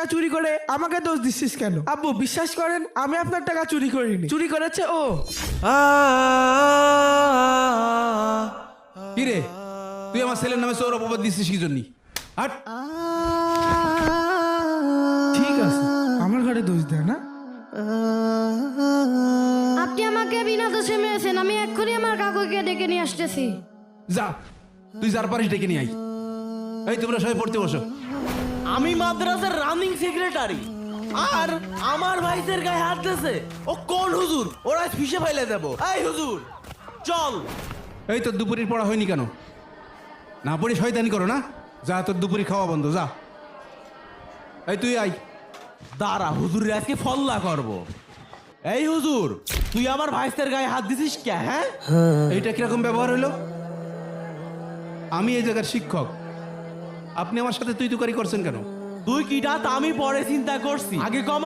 টাকা চুরি করে আমাকে দোষ দিচ্ছিস কেন? আব্বু বিশ্বাস করেন আমি আপনার টাকা চুরি করিনি, চুরি করেছে ও। কিরে তুই আমার ছেলের নামে চোর অপবাদ দিচ্ছিস কি জন্য? হাট। ঠিক আছে, আমার ঘরে দোষ দেয় না। আপনি আমাকে বিনা দোষে মেরেছেন, আমি এক্ষুনি আমার কাকুকে ডেকে নিয়ে আসতেছি। যা তুই যার পারিস ডেকে নিয়ে আই। এই তোমরা সবাই পড়তে বসো। আমি মাদ্রাসার রানিং সেক্রেটারি, আর আমার ভাইদের গায়ে হাত দিয়েছে। ও কোন হুজুর? ওরা ফিসে ফাইলে দেবো। এই হুজুর চল। এই তোর দুপুরের পড়া হয়নি কেন? না পড়ি শয়তানি করো না? যা তোর দুপুরি খাওয়া বন্ধ, যা। এই তুই আই। দাঁড়া, হুজুরের আজকে ফল্লা করব। এই হুজুর, তুই আমার ভাইদের গায়ে হাত দিছিস কে? হ্যাঁ, এইটা কিরকম ব্যবহার হইলো? আমি এই জায়গার শিক্ষক, আপনি আমার সাথে তুই তুকারি করছেন কেন? তুই কিটা তা আমি পরে চিন্তা করছি, আগে কম